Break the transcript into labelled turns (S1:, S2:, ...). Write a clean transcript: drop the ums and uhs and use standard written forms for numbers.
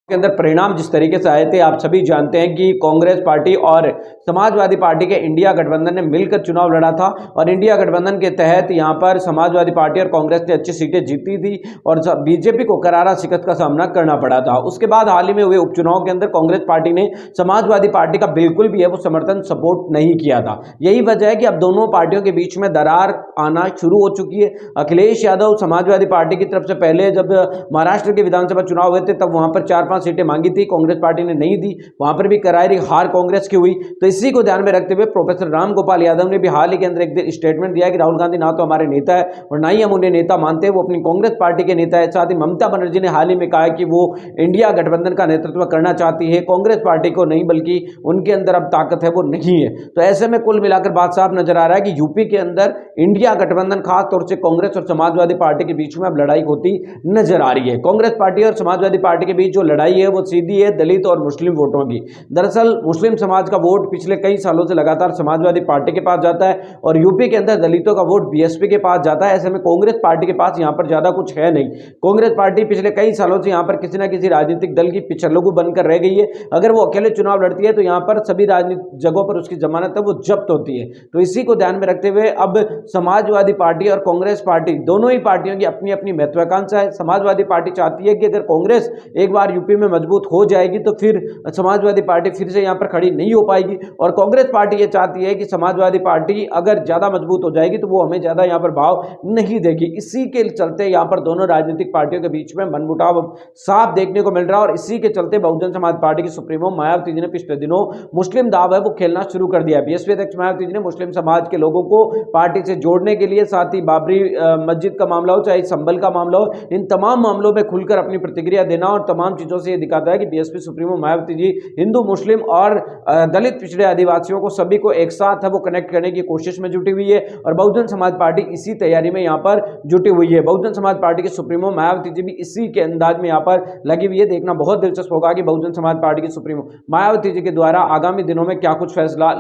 S1: के अंदर परिणाम जिस तरीके से आए थे, आप सभी जानते हैं कि कांग्रेस पार्टी और समाजवादी पार्टी के इंडिया गठबंधन ने मिलकर चुनाव लड़ा था और इंडिया गठबंधन के तहत यहां पर समाजवादी पार्टी और कांग्रेस ने अच्छी सीटें जीती थी और बीजेपी को करारा शिकस्त का सामना करना पड़ा था। उसके बाद हाल ही में हुए उपचुनाव के अंदर कांग्रेस पार्टी ने समाजवादी पार्टी का बिल्कुल भी है वो समर्थन सपोर्ट नहीं किया था। यही वजह है कि अब दोनों पार्टियों के बीच में दरार आना शुरू हो चुकी है। अखिलेश यादव समाजवादी पार्टी की तरफ से पहले जब महाराष्ट्र के विधानसभा चुनाव हुए थे तब वहां पर 4-5 सीटें मांगी थी, कांग्रेस पार्टी ने नहीं दी, वहां पर भी करारी हार कांग्रेस की हुई। तो इसी को ध्यान में रखते हुए प्रोफेसर राम गोपाल यादव ने भी हाल ही के अंदर एक स्टेटमेंट दिया कि राहुल गांधी ना तो हमारे नेता है और ना ही हम उन्हें नेता मानते हैं, वो अपनी कांग्रेस पार्टी के नेता है। साथ ही ममता बनर्जी ने हाल ही में कहा कि वो इंडिया गठबंधन का नेतृत्व करना चाहती है, कांग्रेस पार्टी को नहीं, बल्कि उनके अंदर अब ताकत है वो नहीं है। तो ऐसे में कुल मिलाकर बात साफ नजर आ रहा है कि यूपी के अंदर इंडिया गठबंधन खासतौर से कांग्रेस और समाजवादी पार्टी के बीच में अब लड़ाई होती नजर आ रही है। कांग्रेस पार्टी और समाजवादी पार्टी के बीच जो लड़ाई है वो सीधी है दलित और मुस्लिम वोटों की। दरअसल मुस्लिम समाज का वोट पिछले कई सालों से लगातार समाजवादी पार्टी के पास जाता है और यूपी के अंदर दलितों का वोट बीएसपी के पास जाता है। ऐसे में कांग्रेस पार्टी के पास यहां पर ज्यादा कुछ है नहीं। कांग्रेस पार्टी पिछले कई सालों से यहां पर किसी ना किसी राजनीतिक दल की पिछलगू बनकर रह गई है। अगर वो अकेले चुनाव लड़ती है तो यहां पर सभी राजनीतिक जगहों पर उसकी जमानत है वो जब्त होती है। तो इसी को ध्यान में रखते हुए अब समाजवादी पार्टी और कांग्रेस पार्टी दोनों ही पार्टियों की अपनी अपनी महत्वाकांक्षा है। समाजवादी पार्टी चाहती है कि अगर कांग्रेस एक बार यूपी में मजबूत हो जाएगी तो फिर समाजवादी पार्टी फिर से यहां पर खड़ी नहीं हो पाएगी और कांग्रेस पार्टी ये चाहती है कि समाजवादी पार्टी अगर ज्यादा मजबूत हो जाएगी तो वो हमें ज्यादा यहां पर भाव नहीं देगी। इसी के चलते यहां पर दोनों राजनीतिक पार्टियों के बीच में मनमुटाव साफ देखने को मिल रहा है और इसी के चलते बहुजन समाज पार्टी की सुप्रीमो मायावती जी ने पिछले दिनों मुस्लिम दाव है वो खेलना शुरू कर दिया है। बीएसपी अध्यक्ष मायावती जी ने मुस्लिम समाज के लोगों को पार्टी से जोड़ने के लिए, साथ ही बाबरी मस्जिद का मामला हो चाहे संभल का मामला हो, इन तमाम मामलों में खुलकर अपनी प्रतिक्रिया देना और तमाम चीजों से यह दिखाता है कि बीएसपी सुप्रीमो मायावती जी हिंदू, मुस्लिम और दलित पिछड़े आदिवासियों को सभी को एक साथ है वो कनेक्ट करने की कोशिश में जुटी हुई है और बहुजन समाज पार्टी इसी तैयारी में यहां पर जुटी हुई है। बहुजन समाज पार्टी के सुप्रीमो मायावती जी भी इसी के अंदाज में यहां पर लगी हुई है। देखना बहुत दिलचस्प होगा कि बहुजन समाज पार्टी की सुप्रीमो मायावती जी के द्वारा आगामी दिनों में क्या कुछ फैसला